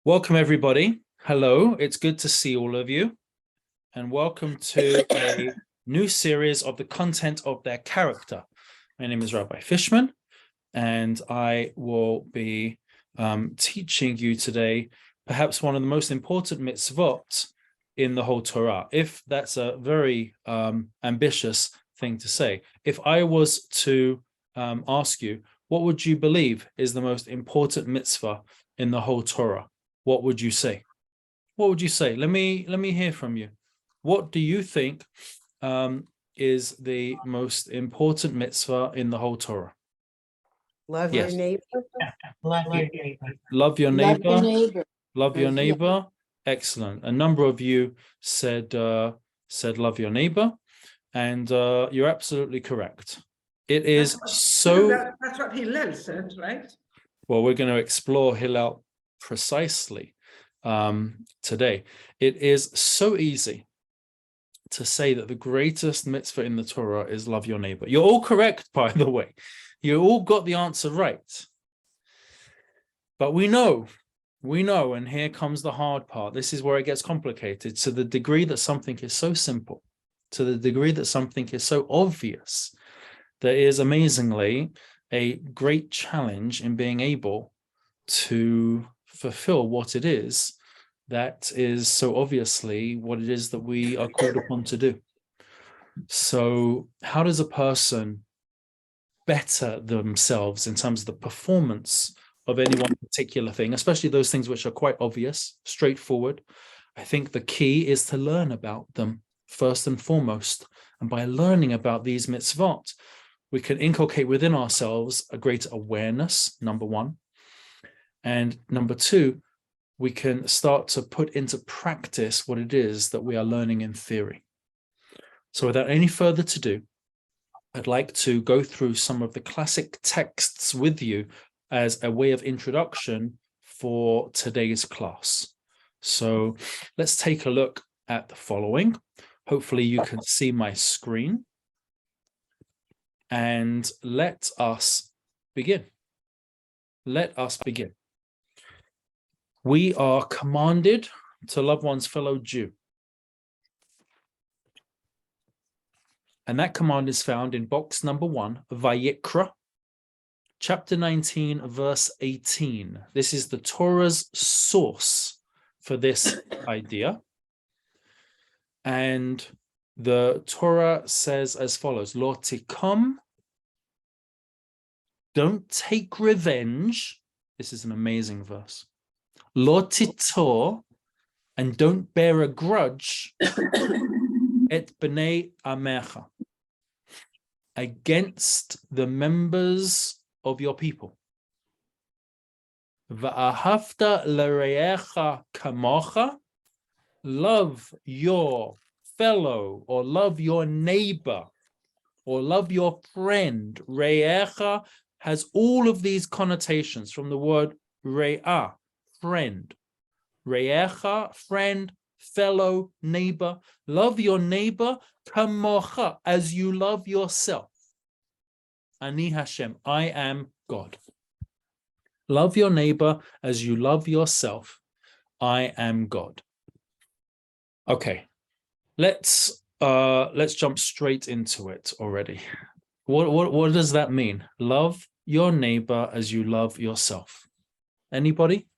Welcome, everybody. Hello, it's good to see all of you. And welcome to a new series of the content of their character. My name is Rabbi Fishman, and I will be teaching you today perhaps one of the most important mitzvot in the whole Torah, if that's a very ambitious thing to say. If I was to ask you, what would you believe is the most important mitzvah in the whole Torah? What would you say? What would you say? Let me hear from you. What do you think is the most important mitzvah in the whole Torah? Love your neighbor. Love your neighbor. Love your neighbor. Love your neighbor. Love your neighbor. Excellent. A number of you said love your neighbor, and you're absolutely correct. It is That's what Hillel said, right? Well, we're going to explore Hillel precisely today. It is so easy to say that the greatest mitzvah in the Torah is love your neighbor. You're all correct, by the way. You all got the answer right. But we know, and here comes the hard part. This is where it gets complicated. To the degree that something is so simple, to the degree that something is so obvious, there is amazingly a great challenge in being able to fulfill what it is that is so obviously what it is that we are called upon to do. So how does a person better themselves in terms of the performance of any one particular thing, especially those things which are quite obvious, straightforward? I think the key is to learn about them first and foremost. And by learning about these mitzvot, we can inculcate within ourselves a greater awareness, number one. And number two, we can start to put into practice what it is that we are learning in theory. So without any further ado, I'd like to go through some of the classic texts with you as a way of introduction for today's class. So let's take a look at the following. Hopefully you can see my screen. And let us begin. Let us begin. We are commanded to love one's fellow Jew. And that command is found in box number 1, Vayikra, chapter 19, verse 18. This is the Torah's source for this idea. And the Torah says as follows: Lo tikom, don't take revenge. This is an amazing verse. Lo titor, and don't bear a grudge, et bnei amecha, against the members of your people. Va'ahavta l'reecha kamocha, love your fellow, or love your neighbor, or love your friend. Re'echa has all of these connotations from the word re'ah, friend. Re'echa, friend, fellow, neighbor. Love your neighbor kamocha, as you love yourself. Ani Hashem, I am God. Love your neighbor as you love yourself. I am God. Okay, let's jump straight into it already. What does that mean? Love your neighbor as you love yourself. Anybody?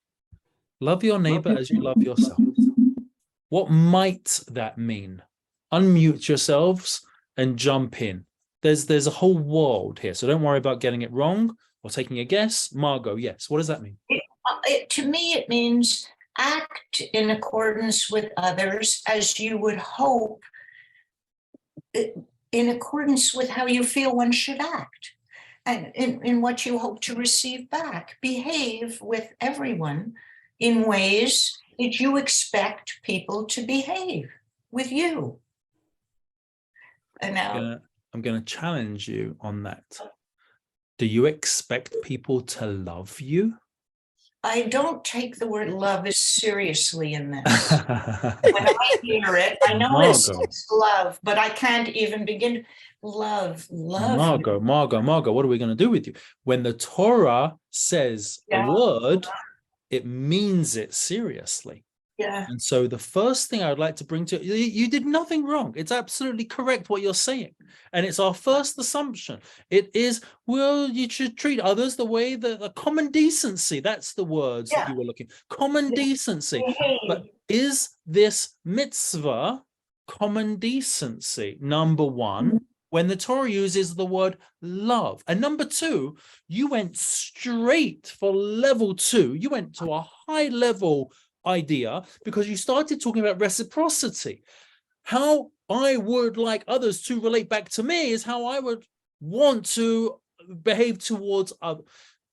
Love your neighbor as you love yourself. What might that mean? Unmute yourselves and jump in. There's a whole world here, so don't worry about getting it wrong or taking a guess. Margot, yes. What does that mean? To me, it means act in accordance with others as you would hope, in accordance with how you feel one should act, and in what you hope to receive back. Behave with everyone in ways that you expect people to behave with you. And now I'm going to challenge you on that. Do you expect people to love you? I don't take the word love as seriously in this. When I hear it, I know it's love, but I can't even begin. Love. Margot, what are we going to do with you? When the Torah says a word, it means it seriously. Yeah. And so the first thing I would like to bring to you did nothing wrong. It's absolutely correct what you're saying. And it's our first assumption. It is, well, you should treat others the way that the common decency, that's the words that you were looking, common decency. But is this mitzvah common decency? Number one, when the Torah uses the word love. And number two, you went straight for level 2. You went to a high level idea because you started talking about reciprocity. How I would like others to relate back to me is how I would want to behave towards others.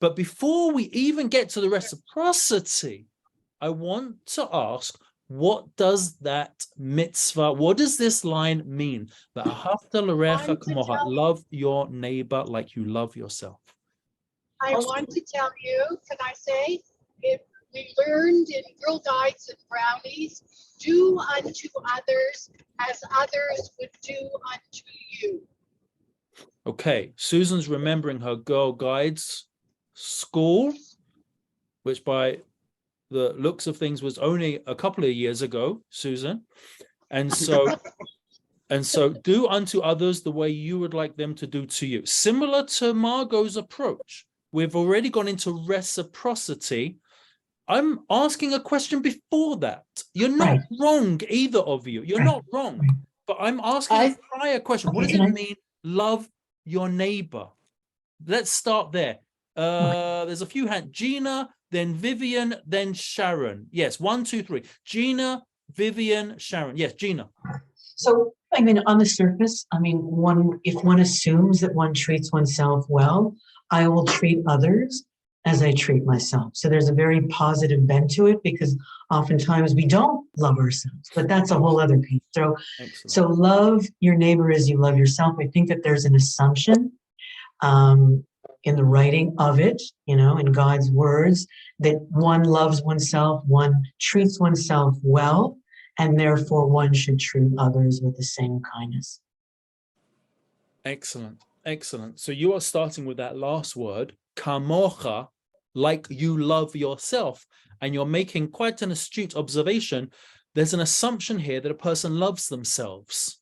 But before we even get to the reciprocity, I want to ask, what does that mitzvah, what does this line mean? Love your neighbor like you love yourself. I want to tell you, can I say, if we learned in Girl Guides and Brownies, do unto others as others would do unto you. Okay, Susan's remembering her Girl Guides school, which by the looks of things was only a couple of years ago, Susan. And so do unto others the way you would like them to do to you. Similar to Margot's approach, we've already gone into reciprocity. I'm asking a question before that. You're not wrong, either of you. You're not wrong. But I'm asking a prior question. What does it mean, love your neighbor? Let's start there. There's a few hands. Gina, then Vivian, then Sharon. Yes, 1, 2, 3. Gina, Vivian, Sharon. Yes, Gina. So, I mean, on the surface, I mean, if one assumes that one treats oneself well, I will treat others as I treat myself. So there's a very positive bent to it because oftentimes we don't love ourselves, but that's a whole other piece. So love your neighbor as you love yourself. I think that there's an assumption in the writing of it, you know, in God's words, that one loves oneself, one treats oneself well, and therefore one should treat others with the same kindness. Excellent, excellent. So you are starting with that last word, kamocha, like you love yourself, and you're making quite an astute observation. There's an assumption here that a person loves themselves.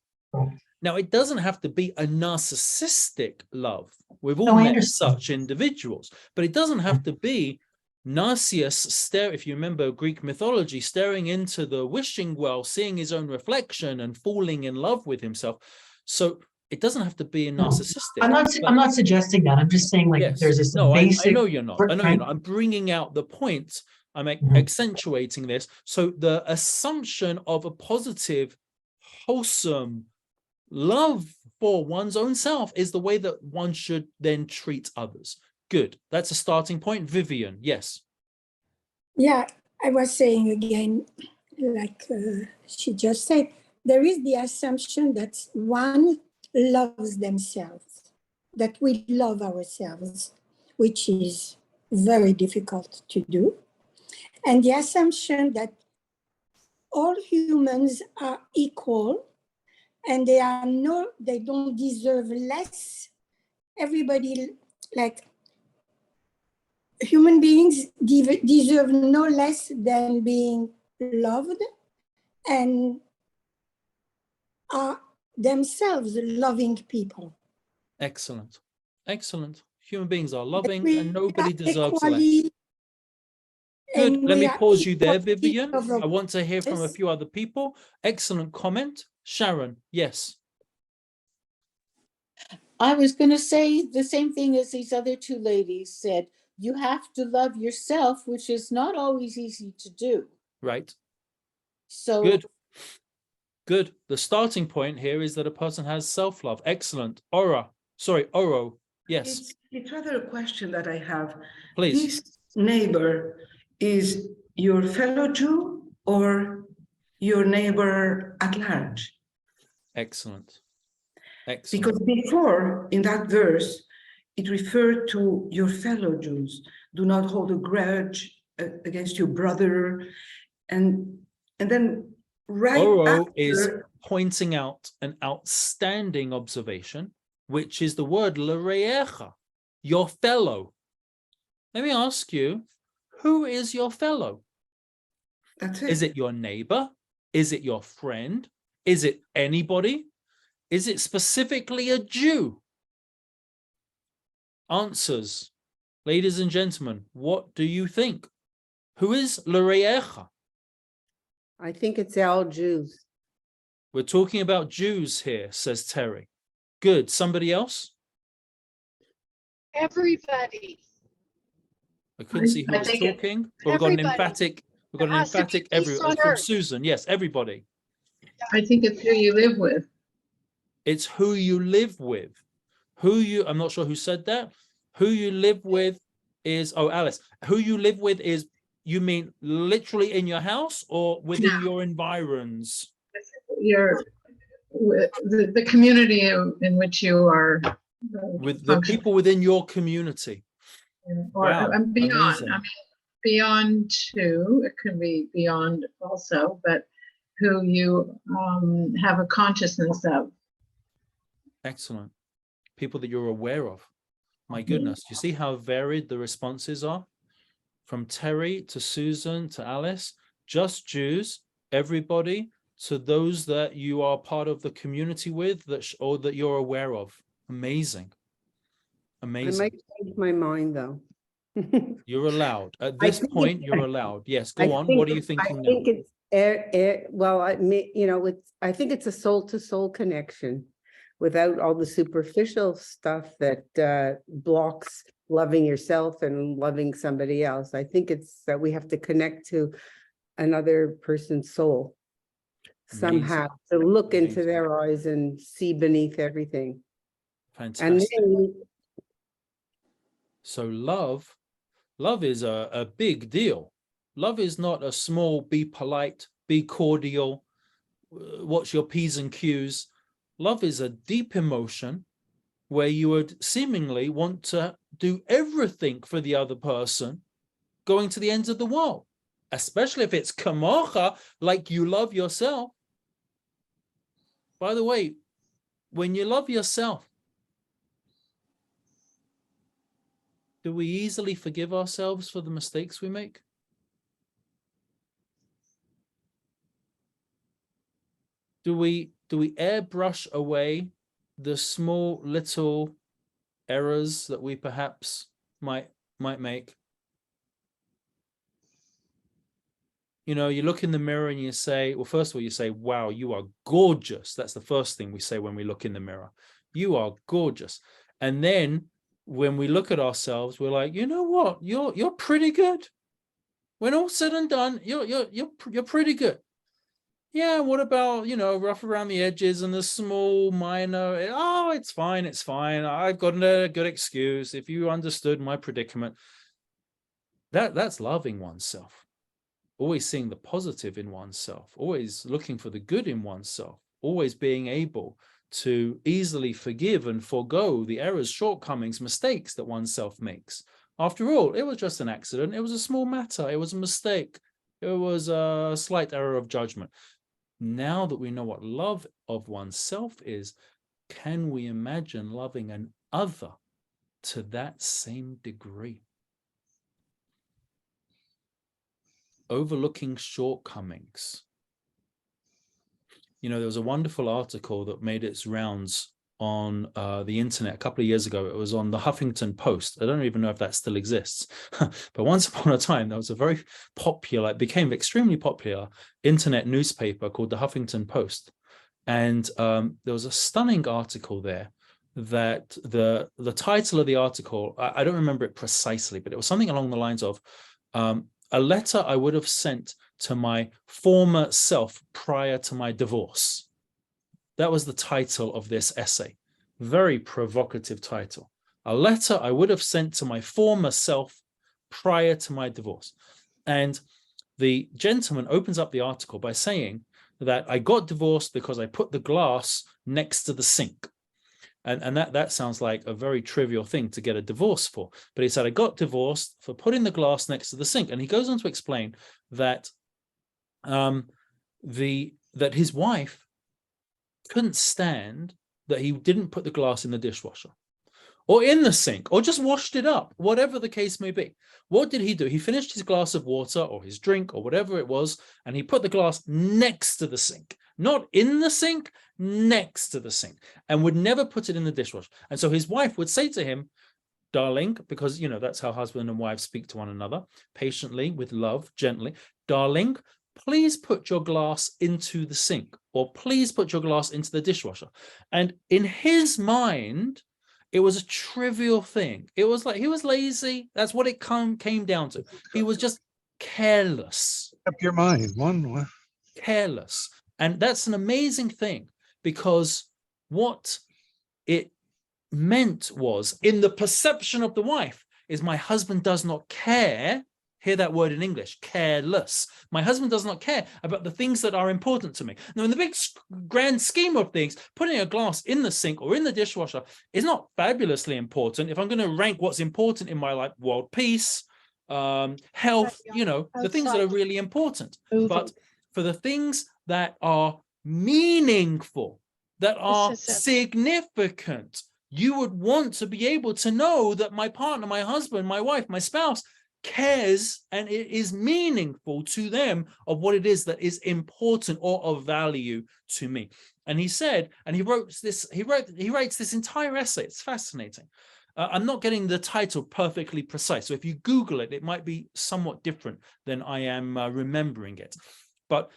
Now, it doesn't have to be a narcissistic love. We've all met such individuals, but it doesn't have to be Narcissus, if you remember Greek mythology, staring into the wishing well, seeing his own reflection and falling in love with himself. So it doesn't have to be a narcissistic. I'm not suggesting that. I'm just saying, like, yes. there's this I basic. know you're not. I know you're not. I'm bringing out the point. I'm accentuating this. So the assumption of a positive, wholesome love for one's own self is the way that one should then treat others. Good. That's a starting point. Vivian, yes. Yeah, I was saying again, like she just said, there is the assumption that one loves themselves, that we love ourselves, which is very difficult to do. And the assumption that all humans are equal and they don't deserve less. Everybody, like, human beings deserve no less than being loved and are themselves loving people. Excellent. Excellent. Human beings are loving and nobody deserves less. Good. Let me pause you there, Vivian. I want to hear from a few other people. Excellent comment. Sharon, yes. I was going to say the same thing as these other two ladies said. You have to love yourself, which is not always easy to do. Right. So good. The starting point here is that a person has self-love. Excellent. Oro. Yes. It's rather a question that I have. Please. This neighbor is your fellow Jew or your neighbor at large? Excellent. Excellent. Because before, in that verse, it referred to your fellow Jews. Do not hold a grudge against your brother. And then Oro after, is pointing out an outstanding observation, which is the word l're'echa, your fellow. Let me ask you, Who is your fellow? That's it. Is it your neighbor? Is it your friend? Is it anybody? Is it specifically a Jew? Answers. Ladies and gentlemen, what do you think? Who is l're'echa? I think it's all Jews. We're talking about Jews here, says Terry. Good. Somebody else? Everybody. I couldn't see who I was think talking. But we've got an Everybody. emphatic. We've got an There has to be emphatic. peace on From earth. Susan. Yes, everybody. I think it's who you live with. It's who you live with. I'm not sure who said that. Who you live with is, Alice, who you live with is, you mean literally in your house or within your environs? The community in which you are. With the people within your community. Or Wow, beyond. amazing. I mean, beyond too. It can be beyond also, but who you have a consciousness of. Excellent. People that you're aware of. My goodness, you see how varied the responses are? From Terry to Susan to Alice, just Jews, everybody, to those that you are part of the community with or that you're aware of. Amazing. I Amazing. might change my mind though. You're allowed. At I this think point, it's- you're allowed. Yes, I go on. think What are you it's- thinking I now? think it's, well, I think it's a soul-to-soul connection without all the superficial stuff that blocks loving yourself and loving somebody else. I think it's that we have to connect to another person's soul somehow, to look into Amazing. their eyes and see beneath everything. And Fantastic. then So love is a big deal. Love is not a small, be polite, be cordial, watch your P's and Q's. Love is a deep emotion where you would seemingly want to do everything for the other person, going to the ends of the world, especially if it's kamocha, like you love yourself. By the way, when you love yourself, do we easily forgive ourselves for the mistakes we make? Do we airbrush away the small little errors that we perhaps might make? You know, you look in the mirror and you say, well, first of all, you say, wow, you are gorgeous. That's the first thing we say when we look in the mirror. You are gorgeous. And then when we look at ourselves, we're like, you know what? You're pretty good. When all said and done, you're pretty good. Yeah, what about, rough around the edges and the small minor, it's fine, it's fine. I've got a good excuse. If you understood my predicament, that's loving oneself. Always seeing the positive in oneself, always looking for the good in oneself, always being able to easily forgive and forego the errors, shortcomings, mistakes that oneself makes. After all, it was just an accident. It was a small matter. It was a mistake. It was a slight error of judgment. Now that we know what love of oneself is, can we imagine loving an other to that same degree? Overlooking shortcomings. There was a wonderful article that made its rounds on the internet a couple of years ago. It was on the Huffington Post. I don't even know if that still exists. But once upon a time, there was a very popular, it became extremely popular internet newspaper called the Huffington Post. And there was a stunning article there that the title of the article, I don't remember it precisely, but it was something along the lines of a letter I would have sent to my former self prior to my divorce. That was the title of this essay. Very provocative title. A letter I would have sent to my former self prior to my divorce. And the gentleman opens up the article by saying that I got divorced because I put the glass next to the sink. And that sounds like a very trivial thing to get a divorce for. But he said, I got divorced for putting the glass next to the sink. And he goes on to explain that that his wife couldn't stand that he didn't put the glass in the dishwasher, or in the sink, or just washed it up, whatever the case may be. What did he do? He finished his glass of water or his drink or whatever it was, and he put the glass next to the sink, not in the sink, next to the sink, and would never put it in the dishwasher. And so his wife would say to him, darling, because, you know, that's how husband and wife speak to one another, patiently, with love, gently, darling, please put your glass into the sink, or please put your glass into the dishwasher. And in his mind, it was a trivial thing. It was like he was lazy. That's what it came down to. He was just careless. Up your mind, one. Careless. And that's an amazing thing, because what it meant was, in the perception of the wife, is my husband does not care. Hear that word in English, careless. My husband does not care about the things that are important to me. Now, in the big grand scheme of things, putting a glass in the sink or in the dishwasher is not fabulously important. If I'm going to rank what's important in my life, world peace, health, you know, the things that are really important. But for the things that are meaningful, that are significant, you would want to be able to know that my partner, my husband, my wife, my spouse cares, and it is meaningful to them of what it is that is important or of value to me. And he said, and he writes this entire essay. It's fascinating. I'm not getting the title perfectly precise, so if you Google it, it might be somewhat different than I am remembering it. But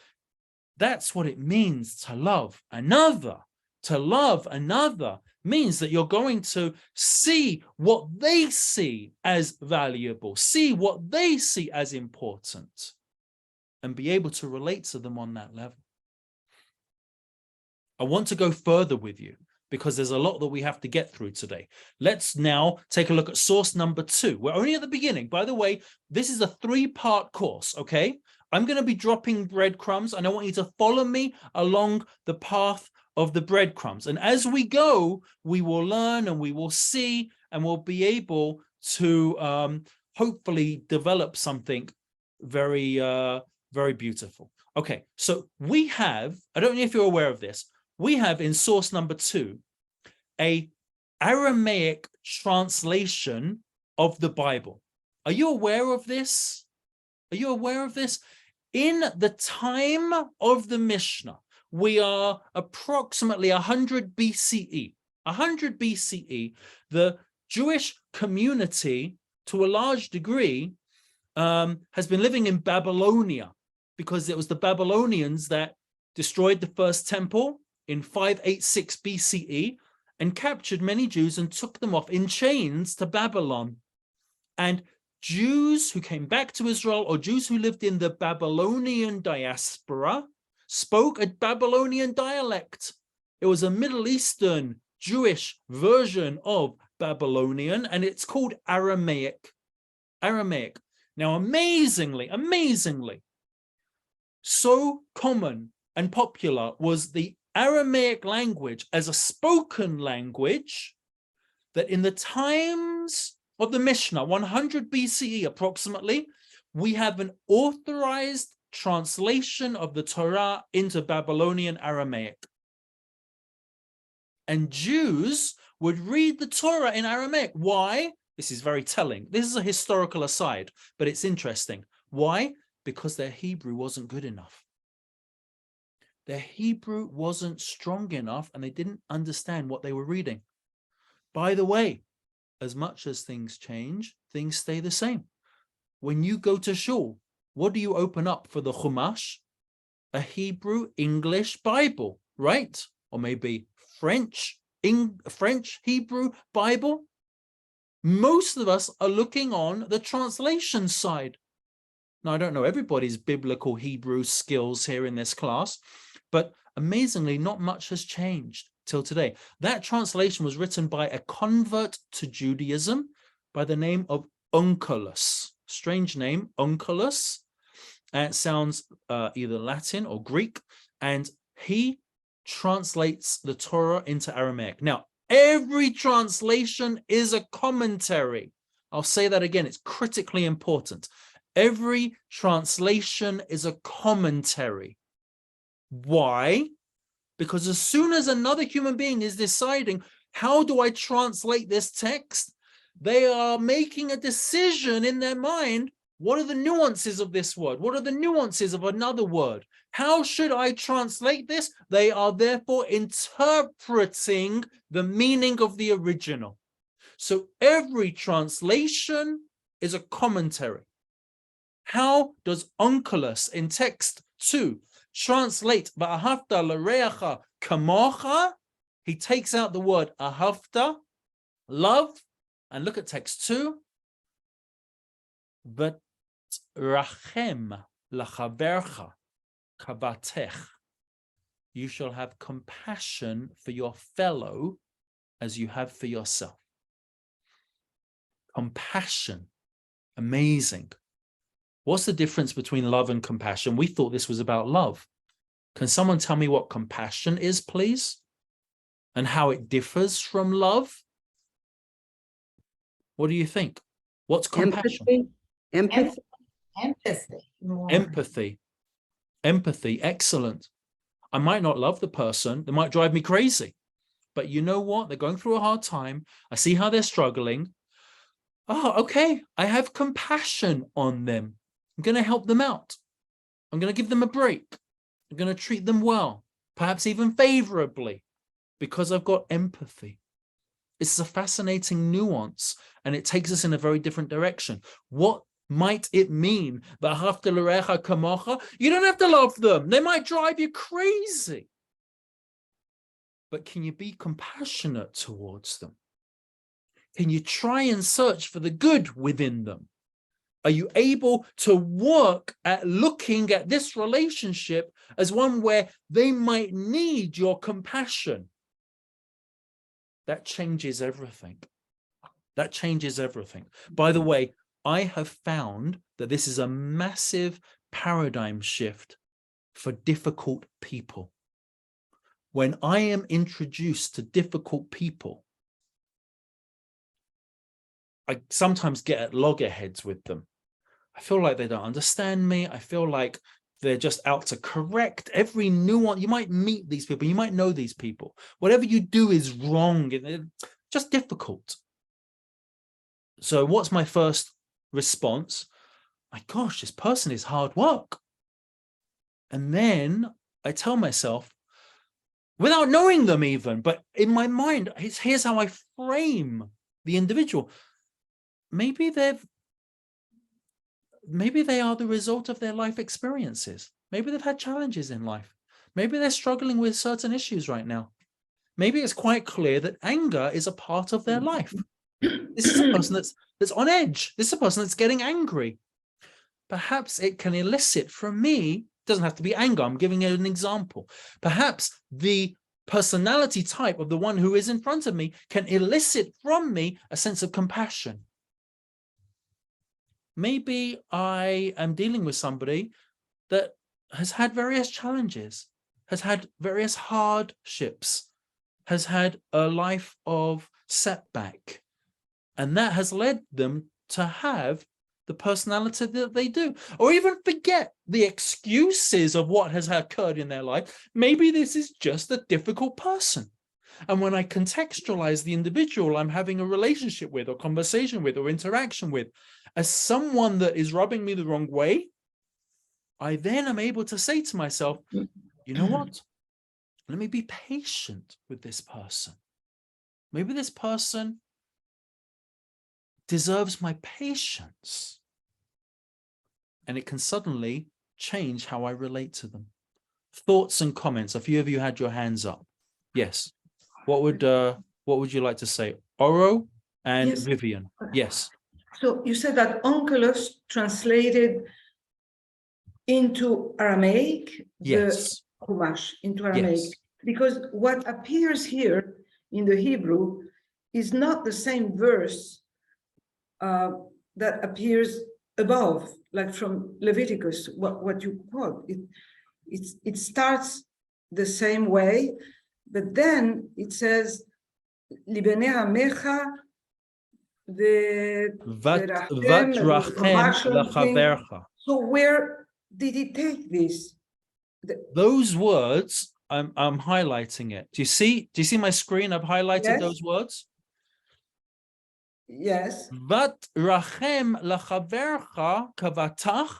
that's what it means to love another. To love another means that you're going to see what they see as valuable, see what they see as important, and be able to relate to them on that level. I want to go further with you, because there's a lot that we have to get through today. Let's now take a look at source number 2. We're only at the beginning. By the way, this is a 3-part course, okay? I'm going to be dropping breadcrumbs, and I want you to follow me along the path of the breadcrumbs. And as we go, we will learn and we will see, and we'll be able to hopefully develop something very, very beautiful. Okay, so we have, I don't know if you're aware of this, we have in source number 2, a Aramaic translation of the Bible. Are you aware of this? Are you aware of this? In the time of the Mishnah, we are approximately 100 BCE. 100 BCE, the Jewish community, to a large degree, has been living in Babylonia, because it was the Babylonians that destroyed the first temple in 586 BCE and captured many Jews and took them off in chains to Babylon. And Jews who came back to Israel, or Jews who lived in the Babylonian diaspora, spoke a Babylonian dialect. It was a Middle Eastern Jewish version of Babylonian, and it's called Aramaic. Aramaic. Now, amazingly, so common and popular was the Aramaic language as a spoken language that in the times of the Mishnah, 100 BCE approximately, we have an authorized translation of the Torah into Babylonian Aramaic. And Jews would read the Torah in Aramaic. Why? This is very telling. This is a historical aside, but it's interesting. Why? Because their Hebrew wasn't good enough. Their Hebrew wasn't strong enough, and they didn't understand what they were reading. By the way, as much as things change, things stay the same. When you go to shul, what do you open up for the Chumash? A Hebrew English Bible, right? Or maybe French Hebrew Bible. Most of us are looking on the translation side. Now, I don't know everybody's biblical Hebrew skills here in this class, but amazingly, not much has changed till today. That translation was written by a convert to Judaism by the name of Onkelos. Strange name, Onkelos. And it sounds either Latin or Greek, and he translates the Torah into Aramaic. Now, every translation is a commentary. I'll say that again, it's critically important. Every translation is a commentary. Why? Because as soon as another human being is deciding, How do I translate this text? They are making a decision in their mind. What are the nuances of this word? What are the nuances of another word? How should I translate this? They are therefore interpreting the meaning of the original. So every translation is a commentary. How does Onkelos in text 2 translate Va'ahavta l'reacha kamocha? He takes out the word ahavta, love, and look at text 2. V'rachem lachavercha kavatech. You shall have compassion for your fellow as you have for yourself. Compassion. Amazing. What's the difference between love and compassion? We thought this was about love. Can someone tell me what compassion is, please? And how it differs from love? What do you think? What's compassion? Empathy. Empathy. More. Empathy. Empathy. Excellent. I might not love the person. They might drive me crazy. But you know what? They're going through a hard time. I see how they're struggling. Oh, okay. I have compassion on them. I'm going to help them out. I'm going to give them a break. I'm going to treat them well, perhaps even favorably, because I've got empathy. It's a fascinating nuance, and it takes us in a very different direction. What might it mean? You don't have to love them. They might drive you crazy. But can you be compassionate towards them? Can you try and search for the good within them? Are you able to work at looking at this relationship as one where they might need your compassion? That changes everything. That changes everything. By the way, I have found that this is a massive paradigm shift for difficult people. When I am introduced to difficult people, I sometimes get at loggerheads with them. I feel like they don't understand me. I feel like they're just out to correct every nuance. You might meet these people. You might know these people. Whatever you do is wrong. It's just difficult. So what's my first response? My gosh, this person is hard work. And then I tell myself, without knowing them even, but in my mind, here's how I frame the individual. Maybe they are the result of their life experiences. Maybe they've had challenges in life. Maybe they're struggling with certain issues right now. Maybe it's quite clear that anger is a part of their life. This is a person that's on edge. This is a person that's getting angry. Perhaps it can elicit from me, it doesn't have to be anger, I'm giving you an example. Perhaps the personality type of the one who is in front of me can elicit from me a sense of compassion. Maybe I am dealing with somebody that has had various challenges, has had various hardships, has had a life of setback, and that has led them to have the personality that they do, or even forget the excuses of what has occurred in their life. Maybe this is just a difficult person. And when I contextualize the individual I'm having a relationship with or conversation with or interaction with as someone that is rubbing me the wrong way, I then am able to say to myself, you know what? Let me be patient with this person. Maybe this person deserves my patience. And it can suddenly change how I relate to them. Thoughts and comments. A few of you had your hands up. Yes. What would you like to say? Oro and Yes. Vivian. Yes. So you said that Onkelos translated into Aramaic, Yes. the Chumash into Aramaic, Yes. because what appears here in the Hebrew is not the same verse that appears above, like from Leviticus, what you quote. It starts the same way, but then it says, Libenei Amecha Vatrachem lachavercha. So where did he take this? Those words I'm highlighting it. Do you see my screen? I've highlighted Yes. those words. Yes. Vat rachem lachavercha kavatach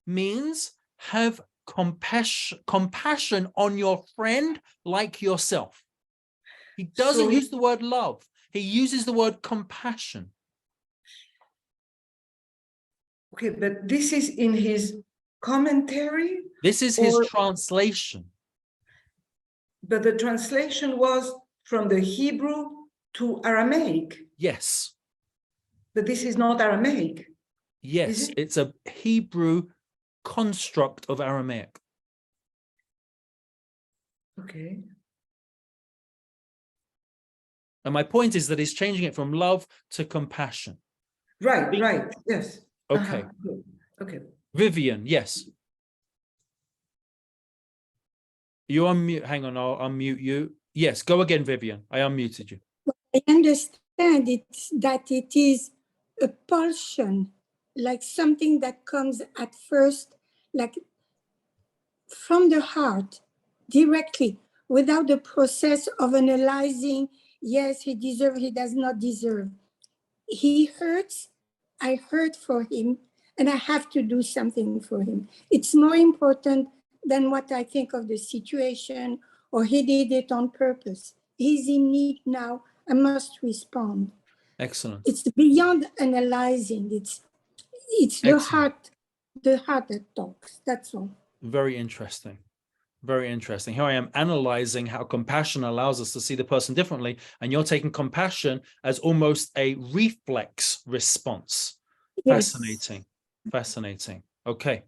means have compassion on your friend like yourself. He doesn't So use the word love. He uses the word compassion. Okay, but this is in his commentary, This is his or- translation. but the translation was from the Hebrew to Aramaic. Yes. But this is not Aramaic. Yes, it? it's a Hebrew construct of Aramaic. Okay. And my point is that he's changing it from love to compassion. Right, right. Yes. Okay. Good. Okay. Vivian, yes. You unmute. Hang on, I'll unmute you. Yes, go again, Vivian. I unmuted you. I understand that it is a pulsion, like something that comes at first, like from the heart, directly, without the process of analyzing, yes, he deserves, he does not deserve. He hurts, I hurt for him, and I have to do something for him. It's more important than what I think of the situation, or he did it on purpose. He's in need now, I must respond. Excellent. It's beyond analyzing, it's the heart that talks, that's all. Very interesting. Very interesting. Here I am analyzing how compassion allows us to see the person differently, and you're taking compassion as almost a reflex response. Yes. Fascinating. Fascinating. Okay.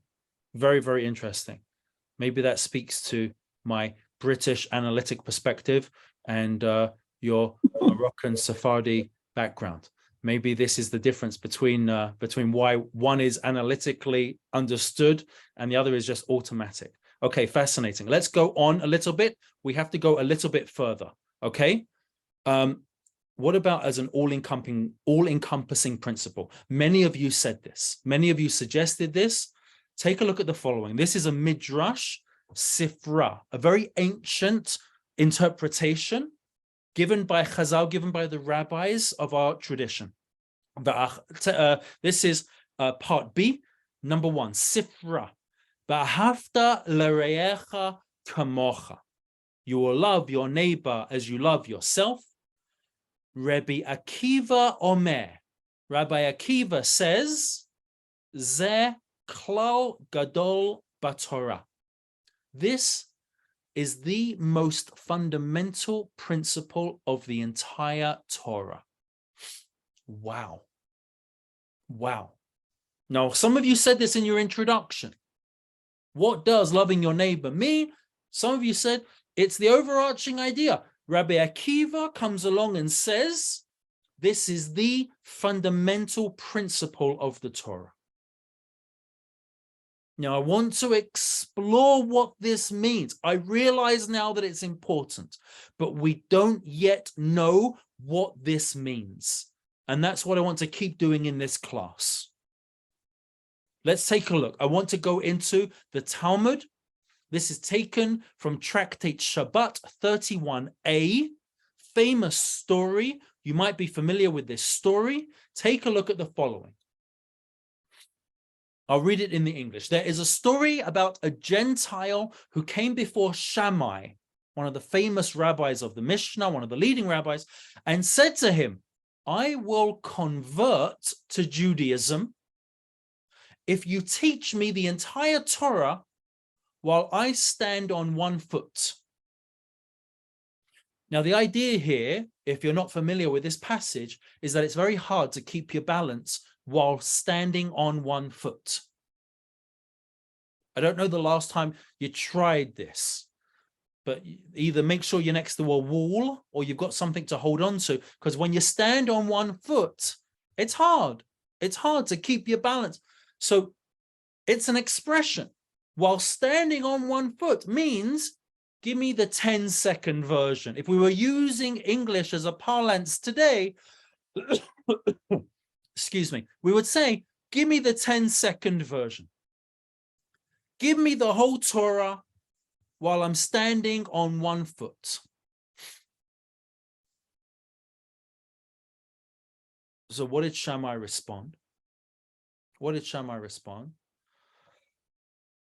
Very, very interesting. Maybe that speaks to my British analytic perspective and your Moroccan Sephardi background. Maybe this is the difference between why one is analytically understood and the other is just automatic. Okay, fascinating. Let's go on a little bit. We have to go a little bit further. Okay. What about as an all-encompassing principle? Many of you said this. Many of you suggested this. Take a look at the following. This is a midrash sifra, a very ancient interpretation given by Chazal, given by the rabbis of our tradition. This is part B, number 1, sifra. Ba'ahavta l're'echa kamocha. You will love your neighbor as you love yourself. Rabbi Akiva Omer. Rabbi Akiva says, Ze klal gadol b'Torah. This is the most fundamental principle of the entire Torah. Wow. Wow. Now, some of you said this in your introduction. What does loving your neighbor mean? Some of you said it's the overarching idea. Rabbi Akiva comes along and says, this is the fundamental principle of the Torah. Now, I want to explore what this means. I realize now that it's important, but we don't yet know what this means. And that's what I want to keep doing in this class. Let's take a look. I want to go into the Talmud. This is taken from Tractate Shabbat 31a, famous story. You might be familiar with this story. Take a look at the following. I'll read it in the English. There is a story about a Gentile who came before Shammai, one of the famous rabbis of the Mishnah, one of the leading rabbis, and said to him, I will convert to Judaism if you teach me the entire Torah while I stand on one foot. Now, the idea here, if you're not familiar with this passage, is that it's very hard to keep your balance while standing on one foot. I don't know the last time you tried this, but either make sure you're next to a wall or you've got something to hold on to, because when you stand on one foot, it's hard. It's hard to keep your balance. So it's an expression. While standing on one foot means, give me the 10-second version. If we were using English as a parlance today, excuse me, we would say, give me the 10-second version. Give me the whole Torah while I'm standing on one foot. So what did Shammai respond? What did Shammai respond?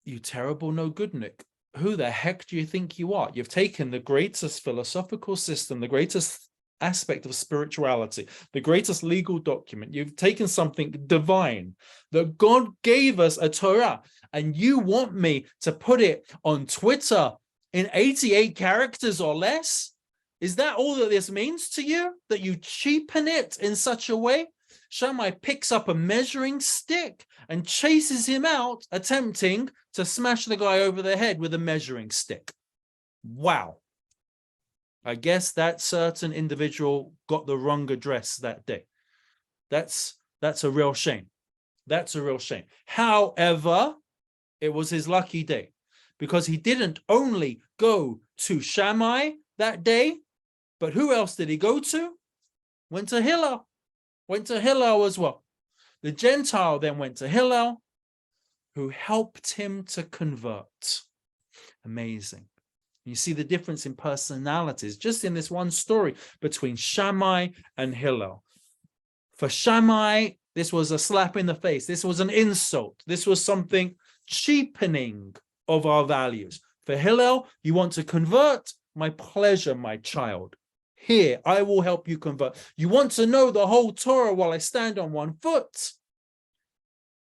You terrible no goodnik. Who the heck do you think you are? You've taken the greatest philosophical system, the greatest aspect of spirituality, the greatest legal document. You've taken something divine that God gave us, a Torah, and you want me to put it on Twitter in 88 characters or less? Is that all that this means to you? That you cheapen it in such a way? Shammai picks up a measuring stick and chases him out, attempting to smash the guy over the head with a measuring stick. Wow. I guess that certain individual got the wrong address that day. That's a real shame. That's a real shame. However, it was his lucky day, because he didn't only go to Shammai that day, but who else did he go to? Went to Hillel. Went to Hillel as well. The Gentile then went to Hillel, who helped him to convert. Amazing. You see the difference in personalities just in this one story between Shammai and Hillel. For Shammai, this was a slap in the face. This was an insult. This was something cheapening of our values. For Hillel, you want to convert? My pleasure, my child. Here, I will help you convert. You want to know the whole Torah while I stand on one foot?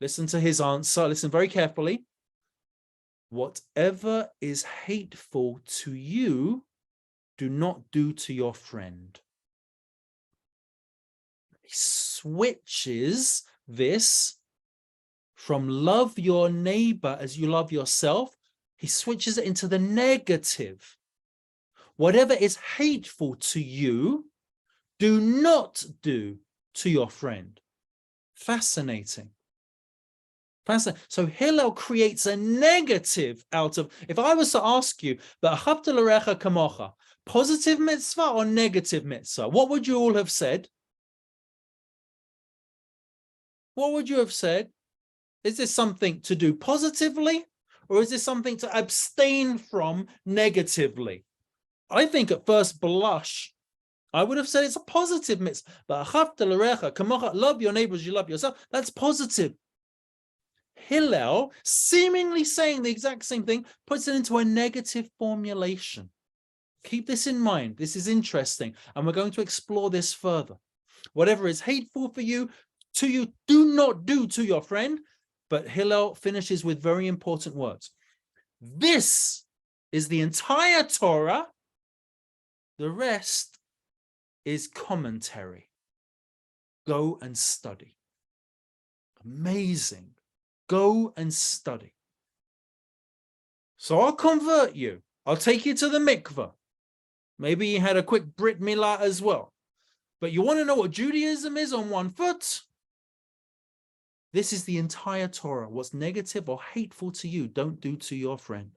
Listen to his answer. Listen very carefully. Whatever is hateful to you, do not do to your friend. He switches this from love your neighbor as you love yourself. He switches it into the negative. Whatever is hateful to you, do not do to your friend. Fascinating. So Hillel creates a negative out of, if I was to ask you, positive mitzvah or negative mitzvah, what would you all have said? What would you have said? Is this something to do positively, or is this something to abstain from negatively? I think at first blush, I would have said it's a positive mitzvah. Love your neighbors as you love yourself. That's positive. Hillel, seemingly saying the exact same thing, puts it into a negative formulation. Keep this in mind. This is interesting, and we're going to explore this further. Whatever is hateful for you, to you, do not do to your friend. But Hillel finishes with very important words. This is the entire Torah. The rest is commentary. Go and study. Amazing. Go and study. So I'll convert you. I'll take you to the mikveh. Maybe you had a quick Brit Milah as well. But you want to know what Judaism is on one foot? This is the entire Torah. What's negative or hateful to you, don't do to your friend.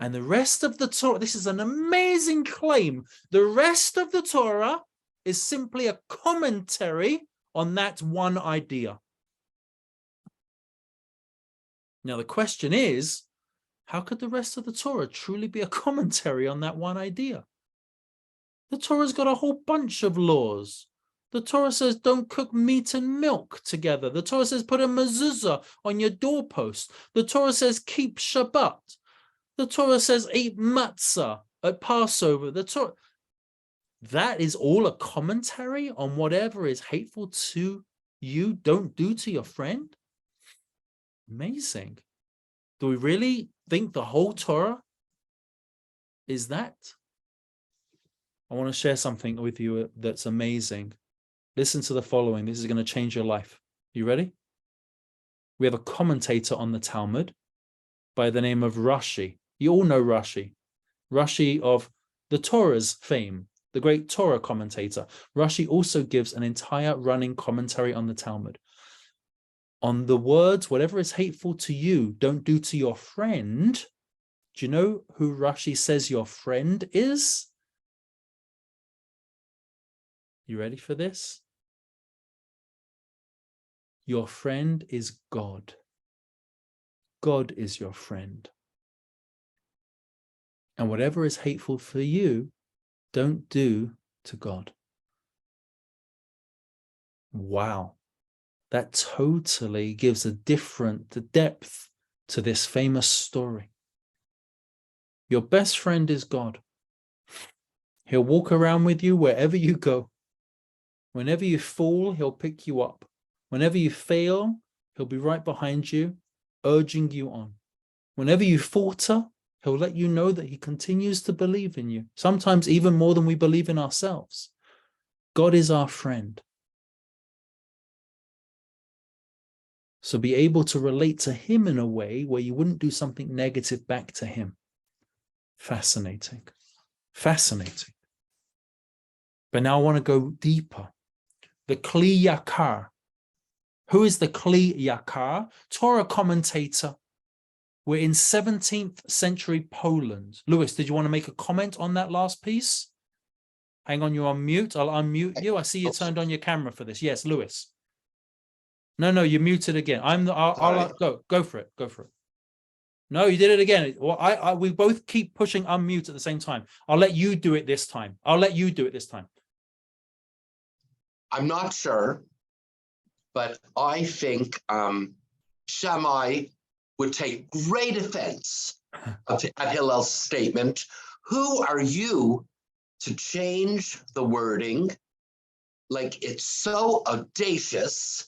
And the rest of the Torah, this is an amazing claim. The rest of the Torah is simply a commentary on that one idea. Now, the question is, how could the rest of the Torah truly be a commentary on that one idea? The Torah's got a whole bunch of laws. The Torah says don't cook meat and milk together. The Torah says put a mezuzah on your doorpost. The Torah says keep Shabbat. The Torah says eat matzah at Passover. The Torah, that is all a commentary on whatever is hateful to you, don't do to your friend? Amazing. Do we really think the whole Torah is that? I want to share something with you that's amazing. Listen to the following. This is going to change your life. You ready? We have a commentator on the Talmud by the name of Rashi. You all know Rashi. Rashi of the Torah's fame, the great Torah commentator. Rashi also gives an entire running commentary on the Talmud. On the words, whatever is hateful to you, don't do to your friend. Do you know who Rashi says your friend is? You ready for this? Your friend is God. God is your friend. And whatever is hateful for you, don't do to God. Wow. That totally gives a different depth to this famous story. Your best friend is God. He'll walk around with you wherever you go. Whenever you fall, he'll pick you up. Whenever you fail, he'll be right behind you, urging you on. Whenever you falter, he'll let you know that he continues to believe in you, sometimes even more than we believe in ourselves. God is our friend. So be able to relate to him in a way where you wouldn't do something negative back to him. Fascinating. Fascinating. But now I want to go deeper. The Kli Yakar. Who is the Kli Yakar? Torah commentator. We're in 17th century Poland. Lewis, did you want to make a comment on that last piece? Hang on, you're on mute. I'll unmute you. I see you turned on your camera for this. Yes, Lewis. No, you're muted again. I'll go for it. Go for it. No, you did it again. Well, we both keep pushing unmute at the same time. I'll let you do it this time. I'm not sure, but I think Shammai would take great offense at Hillel's statement. Who are you to change the wording? Like, it's so audacious.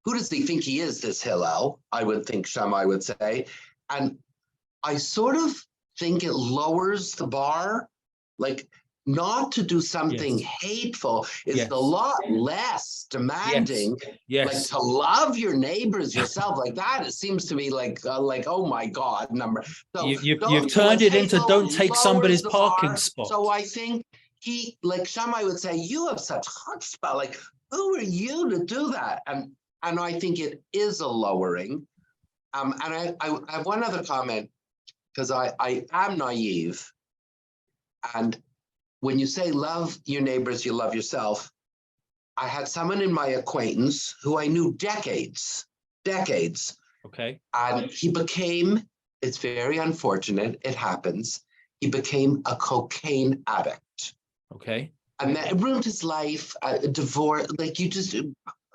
Who does he think he is, this Hillel? I would think Shammai would say. And I sort of think it lowers the bar. Like, not to do something hateful is a lot less demanding. Like, to love your neighbors yourself, like that, it seems to be like oh my God, number. So you've turned it into don't take somebody's parking spot. So I think he, like Shammai would say, you have such chutzpah. Like, who are you to do that? And I think it is a lowering. And I have one other comment, because I am naive. And when you say love your neighbors, you love yourself. I had someone in my acquaintance who I knew decades. Okay. And he became, it's very unfortunate, it happens, he became a cocaine addict. Okay. And that ruined his life, divorce, like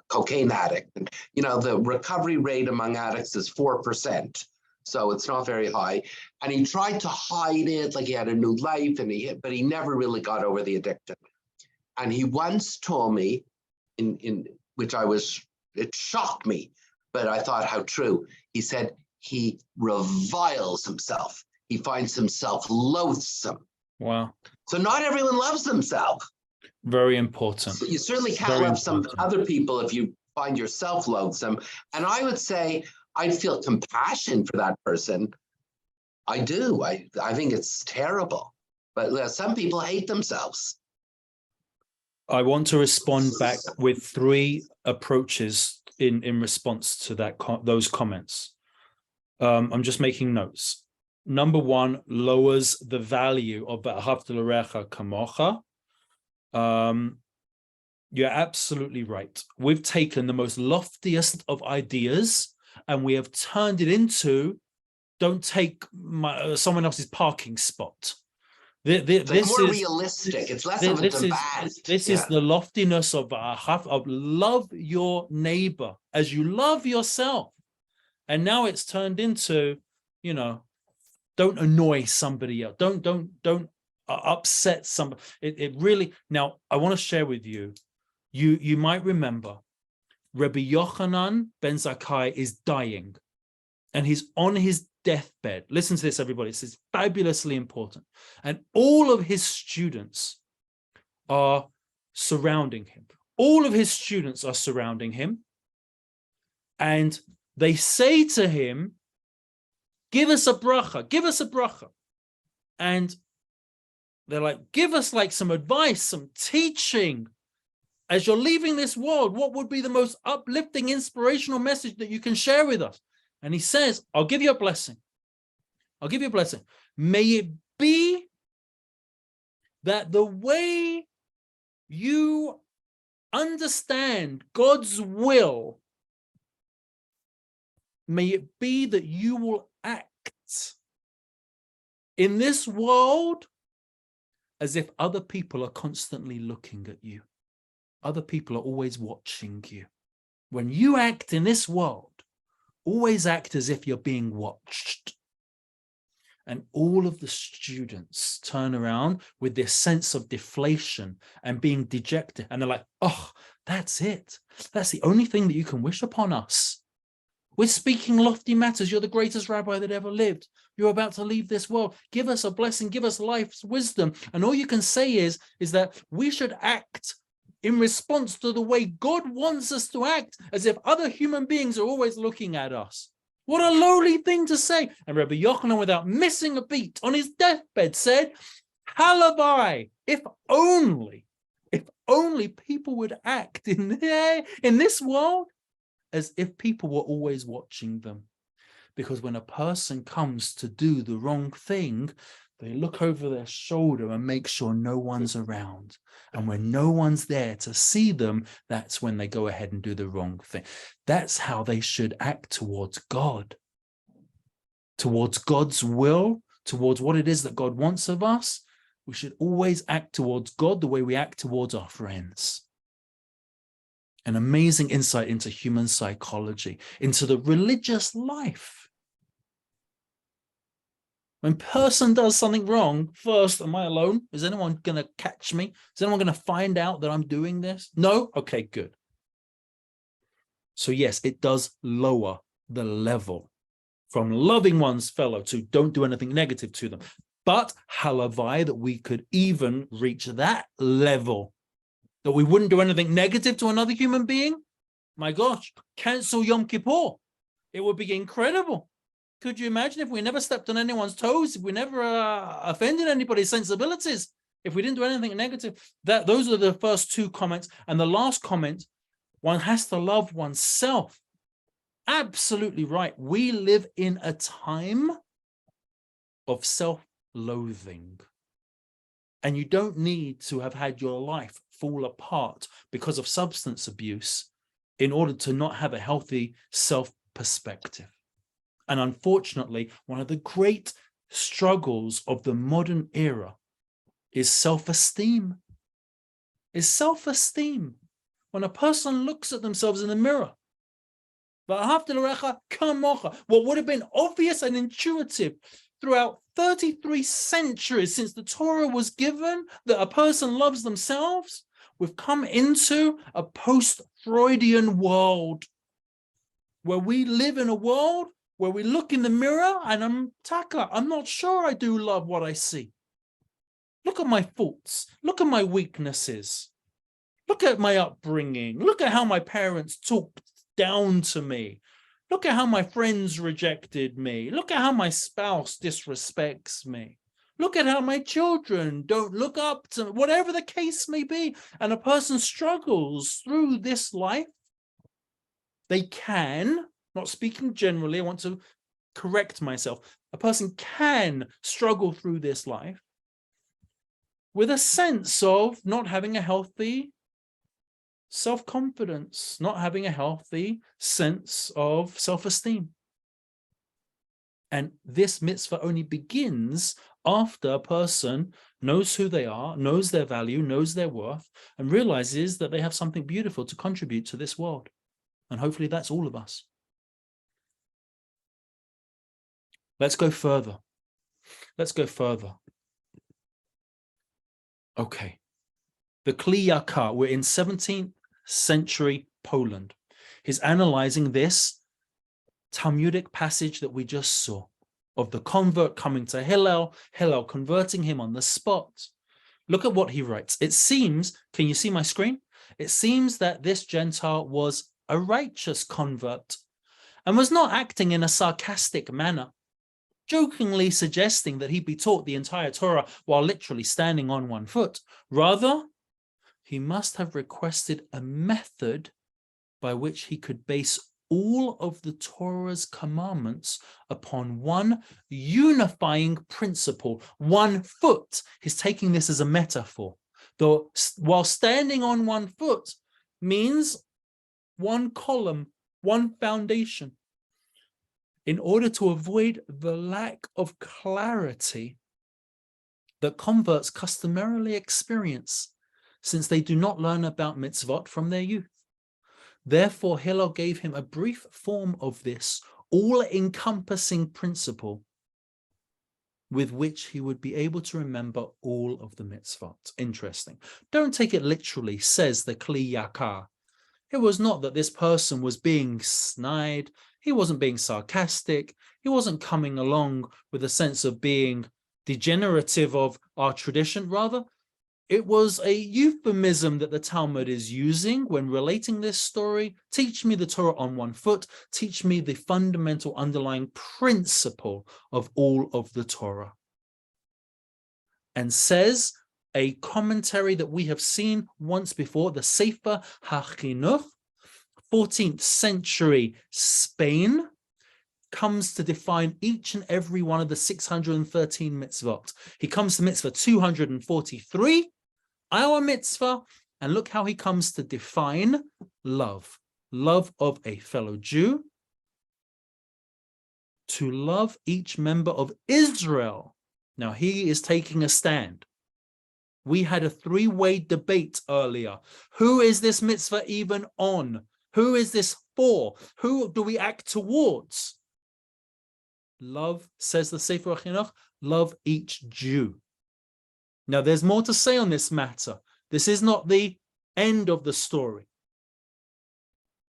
cocaine addict. And, the recovery rate among addicts is 4%. So it's not very high. And he tried to hide it, like he had a new life, but he never really got over the addiction. And he once told me, in which it shocked me, but I thought how true. He said he reviles himself. He finds himself loathsome. Wow. So not everyone loves themselves. Very important. You certainly can't love some other people if you find yourself loathsome. And I would say, I'd feel compassion for that person. I do. I think it's terrible. But some people hate themselves. I want to respond back with 3 approaches in response to those comments. I'm just making notes. Number 1, lowers the value of V'ahavta l'reacha kamocha. You're absolutely right. We've taken the most loftiest of ideas and we have turned it into, don't take someone else's parking spot. This more is realistic. It's less of a demand. This is the loftiness of love your neighbor as you love yourself. And now it's turned into, don't annoy somebody else. Don't upset somebody. It really, now I want to share with you, you might remember Rabbi Yochanan ben Zakkai is dying and he's on his deathbed. Listen to this, everybody. This is fabulously important. And all of his students are surrounding him. And they say to him, give us a bracha. And they're like, give us like some advice, some teaching. As you're leaving this world, what would be the most uplifting, inspirational message that you can share with us? And he says, I'll give you a blessing. May it be that the way you understand God's will, may it be that you will act in this world as if other people are constantly looking at you. Other people are always watching you. When you act in this world, always act as if you're being watched. And all of the students turn around with this sense of deflation and being dejected. And they're like, oh, that's it. That's the only thing that you can wish upon us. We're speaking lofty matters. You're the greatest rabbi that ever lived. You're about to leave this world. Give us a blessing. Give us life's wisdom. And all you can say is that we should act in response to the way God wants us to act, as if other human beings are always looking at us. What a lowly thing to say. And Rabbi Yochanan, without missing a beat, on his deathbed said, Halabai, if only people would act in this world as if people were always watching them. Because when a person comes to do the wrong thing, they look over their shoulder and make sure no one's around. And when no one's there to see them, that's when they go ahead and do the wrong thing. That's how they should act towards God, towards God's will, towards what it is that God wants of us. We should always act towards God the way we act towards our friends. An amazing insight into human psychology, into the religious life. When a person does something wrong, first, am I alone? Is anyone going to catch me? Is anyone going to find out that I'm doing this? No? Okay, good. So yes, it does lower the level from loving one's fellow to don't do anything negative to them. But halavai, that we could even reach that level, that we wouldn't do anything negative to another human being. My gosh, cancel Yom Kippur. It would be incredible. Could you imagine if we never stepped on anyone's toes, if we never offended anybody's sensibilities, if we didn't do anything negative? Those are the first two comments. And the last comment, one has to love oneself. Absolutely right. We live in a time of self-loathing. And you don't need to have had your life fall apart because of substance abuse in order to not have a healthy self-perspective. And unfortunately, one of the great struggles of the modern era is self-esteem. When a person looks at themselves in the mirror, what would have been obvious and intuitive throughout 33 centuries since the Torah was given, that a person loves themselves, we've come into a post-Freudian world where we live in a world where we look in the mirror and I'm not sure I do love what I see. Look at my faults. Look at my weaknesses. Look at my upbringing. Look at how my parents talked down to me. Look at how my friends rejected me. Look at how my spouse disrespects me. Look at how my children don't look up to me, whatever the case may be. And a person struggles through this life. They can, not speaking generally, I want to correct myself. A person can struggle through this life with a sense of not having a healthy self-confidence, not having a healthy sense of self-esteem. And this mitzvah only begins after a person knows who they are, knows their value, knows their worth, and realizes that they have something beautiful to contribute to this world. And hopefully that's all of us. Let's go further. Okay. The Kli Yakar, we're in 17th century Poland. He's analyzing this Talmudic passage that we just saw of the convert coming to Hillel, Hillel converting him on the spot. Look at what he writes. It seems, can you see my screen? It seems that this Gentile was a righteous convert and was not acting in a sarcastic manner, jokingly suggesting that he be taught the entire Torah while literally standing on one foot. Rather, he must have requested a method by which he could base all of the Torah's commandments upon one unifying principle, 1 foot. He's taking this as a metaphor. Though while standing on 1 foot means 1 column, 1 foundation. In order to avoid the lack of clarity that converts customarily experience, since they do not learn about mitzvot from their youth. Therefore, Hillel gave him a brief form of this all-encompassing principle with which he would be able to remember all of the mitzvot. Interesting. Don't take it literally, says the Kli Yakar. It was not that this person was being snide. He wasn't being sarcastic. He wasn't coming along with a sense of being degenerative of our tradition. Rather, it was a euphemism that the Talmud is using when relating this story. Teach me the Torah on one foot. Teach me the fundamental underlying principle of all of the Torah. And says a commentary that we have seen once before, the Sefer HaChinuch, 14th century Spain, comes to define each and every one of the 613 mitzvot. He comes to mitzvah 243, our mitzvah, and look how he comes to define love. Love of a fellow Jew, to love each member of Israel. Now he is taking a stand. We had a three-way debate earlier. Who is this mitzvah even on? Who is this for? Who do we act towards? Love, says the Sefer HaChinuch, love each Jew. Now, there's more to say on this matter. This is not the end of the story.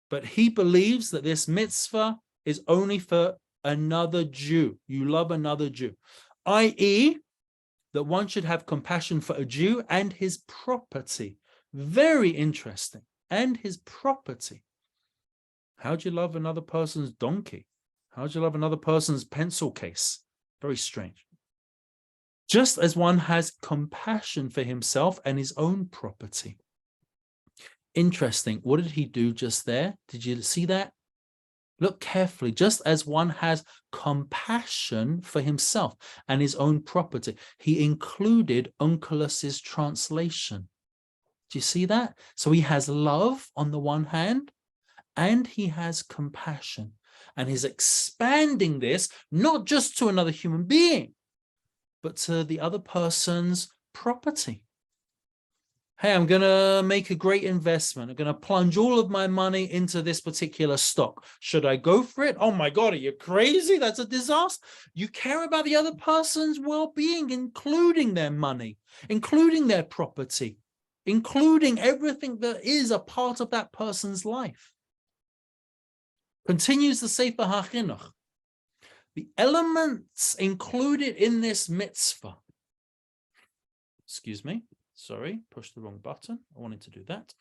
But he believes that this mitzvah is only for another Jew. You love another Jew. I.e., that one should have compassion for a Jew and his property. Very interesting. And his property. How do you love another person's donkey? How do you love another person's pencil case? Very strange. Just as one has compassion for himself and his own property. Interesting. What did he do just there? Did you see that? Look carefully. Just as one has compassion for himself and his own property, he included Onkelus's translation. Do you see that? So he has love on the one hand, and he has compassion. And he's expanding this not just to another human being, but to the other person's property. Hey, I'm going to make a great investment. I'm going to plunge all of my money into this particular stock. Should I go for it? Oh my God, are you crazy? That's a disaster. You care about the other person's well-being, including their money, including their property, including everything that is a part of that person's life. Continues the Sefer HaChinuch. The elements included in this mitzvah. Excuse me. Sorry, pushed the wrong button. I wanted to do that.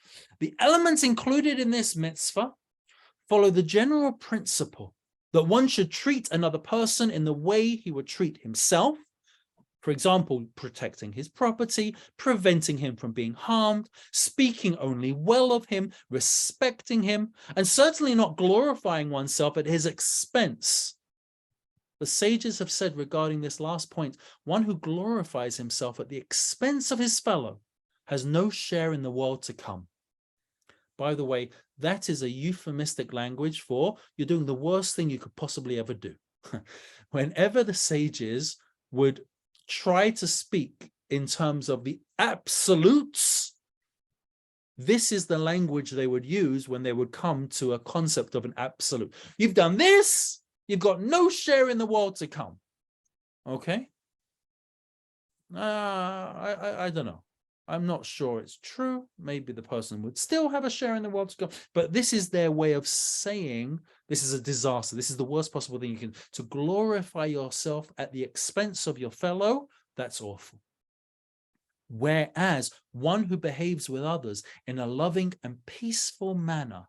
The elements included in this mitzvah follow the general principle that one should treat another person in the way he would treat himself. For example, protecting his property, preventing him from being harmed, speaking only well of him, respecting him, and certainly not glorifying oneself at his expense. The sages have said regarding this last point, one who glorifies himself at the expense of his fellow has no share in the world to come. By the way, that is a euphemistic language for you're doing the worst thing you could possibly ever do. Whenever the sages would try to speak in terms of the absolutes, this is the language they would use when they would come to a concept of an absolute. You've done this. You've got no share in the world to come. Okay? I don't know. I'm not sure it's true. Maybe the person would still have a share in the world to come. But this is their way of saying this is a disaster. This is the worst possible thing you can. To glorify yourself at the expense of your fellow, that's awful. Whereas one who behaves with others in a loving and peaceful manner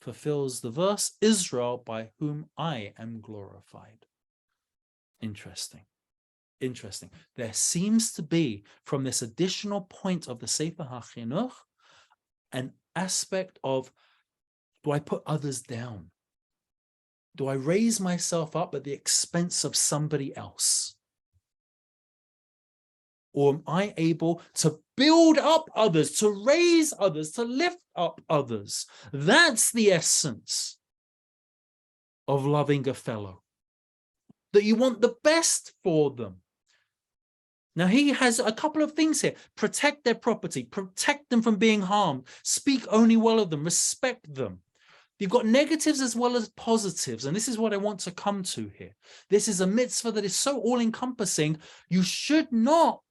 fulfills the verse, Israel, by whom I am glorified. Interesting. Interesting. There seems to be, from this additional point of the Sefer HaChinuch, an aspect of, do I put others down? Do I raise myself up at the expense of somebody else? Or am I able to build up others, to raise others, to lift up others? That's the essence of loving a fellow. That you want the best for them. Now, he has a couple of things here. Protect their property, protect them from being harmed, speak only well of them, respect them. You've got negatives as well as positives, and this is what I want to come to here. This is a mitzvah that is so all-encompassing. You should not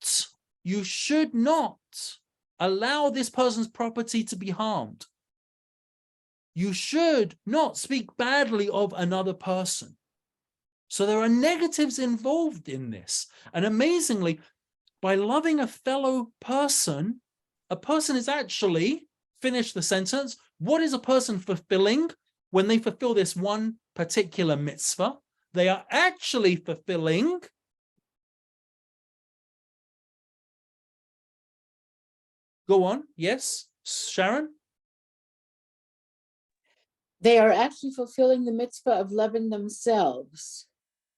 allow this person's property to be harmed. You should not speak badly of another person. So there are negatives involved in this. And amazingly, by loving a fellow person, a person is actually, finish the sentence, what is a person fulfilling when they fulfill this one particular mitzvah? They are actually fulfilling go on, yes, Sharon? They are actually fulfilling the mitzvah of loving themselves.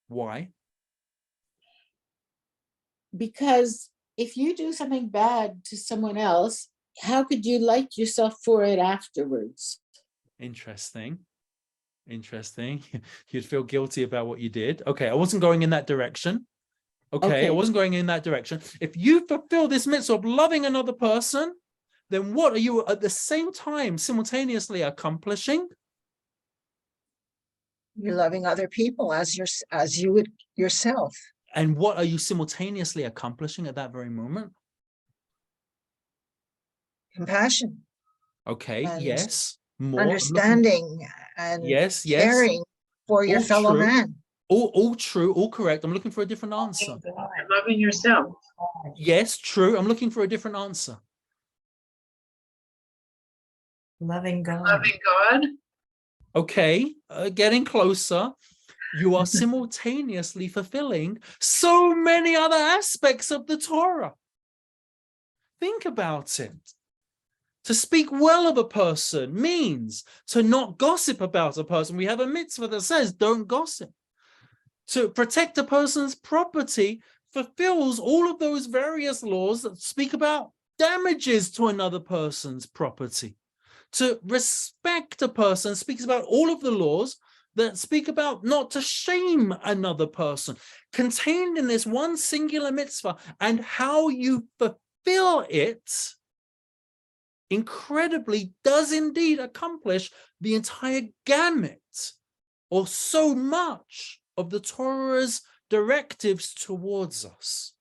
Why? Because if you do something bad to someone else, how could you like yourself for it afterwards? Interesting. You'd feel guilty about what you did. Okay, I wasn't going in that direction. Okay, I wasn't going in that direction. If you fulfill this mitzvah of loving another person, then what are you at the same time simultaneously accomplishing? You're loving other people as you would yourself. And what are you simultaneously accomplishing at that very moment? Compassion. Okay, and yes. More. understanding and yes, caring for your fellow man. All true, all correct. I'm looking for a different answer. Loving yourself. Yes, true. I'm looking for a different answer. Loving God. Loving God. Okay, getting closer. You are simultaneously fulfilling so many other aspects of the Torah. Think about it. To speak well of a person means to not gossip about a person. We have a mitzvah that says don't gossip. To protect a person's property fulfills all of those various laws that speak about damages to another person's property. To respect a person speaks about all of the laws that speak about not to shame another person, contained in this one singular mitzvah, and how you fulfill it incredibly does indeed accomplish the entire gamut, or so much of the Torah's directives towards us.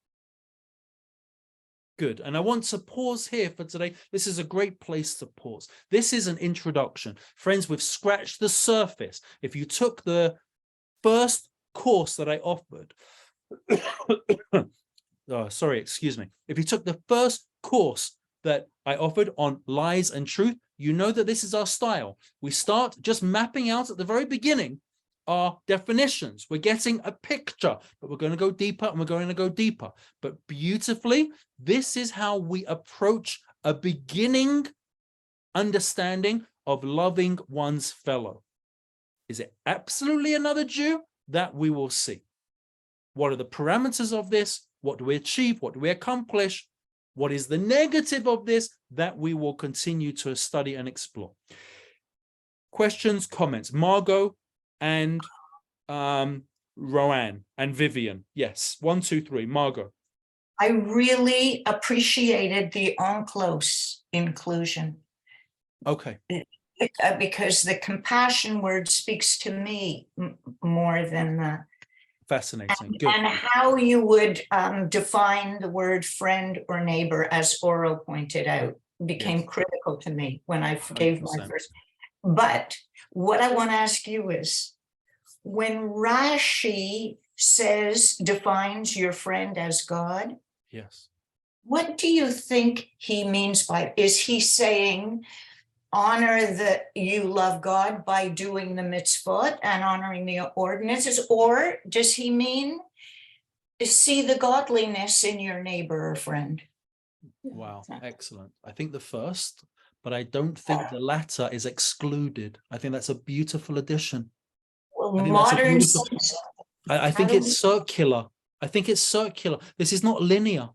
Good. And I want to pause here for today. This is a great place to pause. This is an introduction. Friends, we've scratched the surface. If you took the first course that I offered, excuse me. If you took the first course that I offered on lies and truth, you know that this is our style. We start just mapping out at the very beginning our definitions. We're getting a picture, but we're going to go deeper and we're going to go deeper. But beautifully, this is how we approach a beginning understanding of loving one's fellow. Is it absolutely another Jew? That we will see. What are the parameters of this? What do we achieve? What do we accomplish? What is the negative of this? That we will continue to study and explore. Questions, comments? Margot and Roanne and Vivian. Yes, 1, 2, 3. Margot. I really appreciated the en close inclusion. Okay. Because the compassion word speaks to me more than the fascinating. Good. And how you would define the word friend or neighbor, as Oro pointed out, became critical to me when I gave 100%. My first. But what I want to ask you is, when Rashi defines your friend as God, yes, what do you think he means by it? Is he saying honor that you love God by doing the mitzvot and honoring the ordinances, or does he mean see the godliness in your neighbor or friend? Wow, excellent. I think the first, but I don't think the latter is excluded. I think that's a beautiful addition. Well, modern sense. I think it's circular. I think it's circular. This is not linear.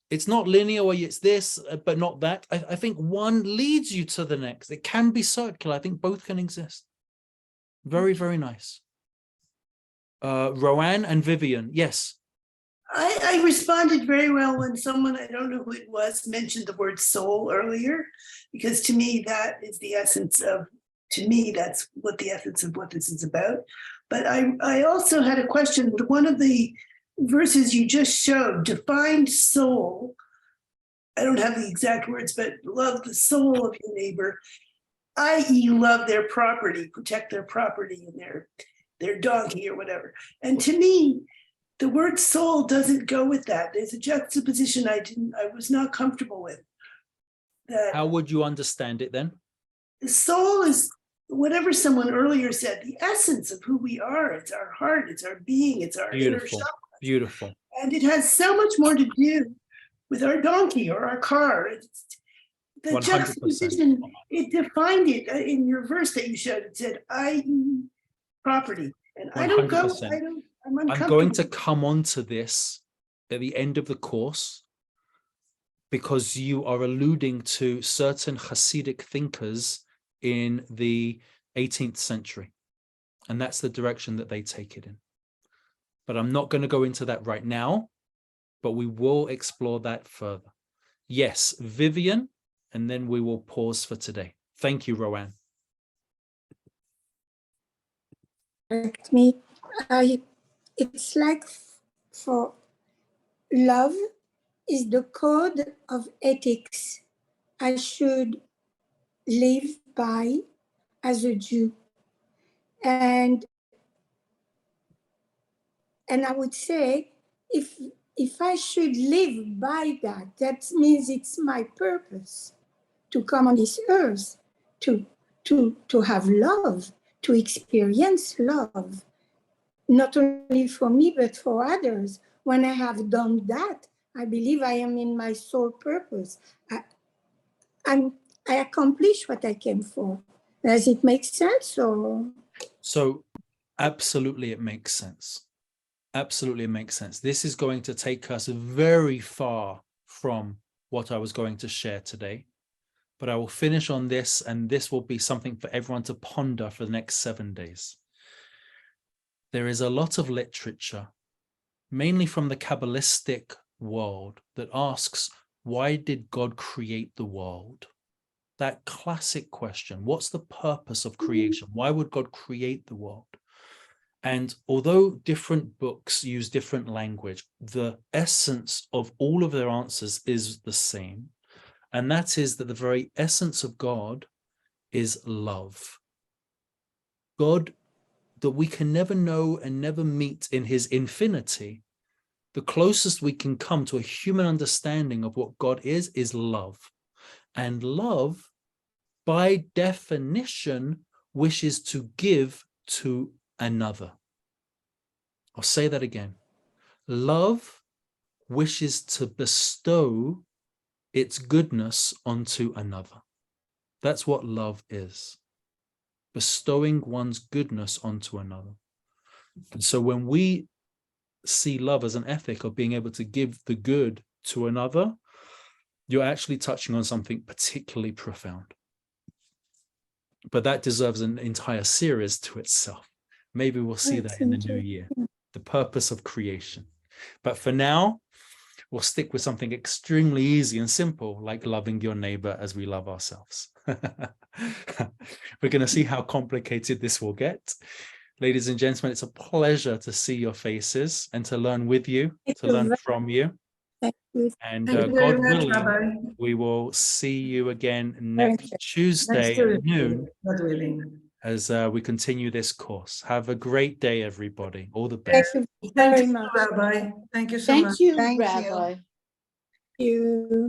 It's not linear where it's this, but not that. I think one leads you to the next. It can be circular. I think both can exist. Very, very nice. Roanne and Vivian, yes. I responded very well when someone, I don't know who it was, mentioned the word soul earlier, because to me, that is the essence of, to me, that's what the essence of what this is about. But I also had a question. One of the verses you just showed defined soul. I don't have the exact words, but love the soul of your neighbor, i.e. love their property, protect their property and their donkey or whatever. And to me, the word soul doesn't go with that. There's a juxtaposition I was not comfortable with. That How would you understand it then? the soul is whatever someone earlier said, the essence of who we are. It's our heart, it's our being, it's our inner Beautiful, self. beautiful. And it has so much more to do with our donkey or our car. It's, the 100%. juxtaposition, it defined it in your verse that you showed. It said, I.e. property. And I don't go, 100%. I'm uncomfortable. I'm going to come on to this at the end of the course because you are alluding to certain Hasidic thinkers in the 18th century. And that's the direction that they take it in. But I'm not going to go into that right now, but we will explore that further. Yes, Vivian, and then we will pause for today. Thank you, Rowan. Correct me. It's like for love is the code of ethics I should live by as a Jew. And I would say if I should live by that, that means it's my purpose to come on this earth, to have love, to experience love, not only for me, but for others. When I have done that, I believe I am in my sole purpose. I accomplish what I came for. Does it make sense? Or? So absolutely it makes sense. Absolutely it makes sense. This is going to take us very far from what I was going to share today. But I will finish on this, and this will be something for everyone to ponder for the next 7 days. There is a lot of literature, mainly from the Kabbalistic world, that asks, why did God create the world? That classic question, what's the purpose of creation? Why would God create the world? And although different books use different language, the essence of all of their answers is the same. And that is that the very essence of God is love. God that we can never know and never meet in his infinity. The closest we can come to a human understanding of what God is love. And love, by definition, wishes to give to another. I'll say that again. Love wishes to bestow its goodness onto another. That's what love is. Bestowing one's goodness onto another. And so when we see love as an ethic of being able to give the good to another, you're actually touching on something particularly profound. But that deserves an entire series to itself. Maybe we'll see that in the new year. The purpose of creation. But for now, we'll stick with something extremely easy and simple, like loving your neighbor as we love ourselves. We're going to see how complicated this will get. Ladies and gentlemen, it's a pleasure to see your faces and to learn with you, to learn from you. And Thank you God very much, willing, Rabbi. we will see you again next Tuesday at noon God willing. as we continue this course. Have a great day, everybody. All the best. Thank you Thank very you, much. Rabbi. Thank you so Thank much. you, Thank you. Rabbi. You.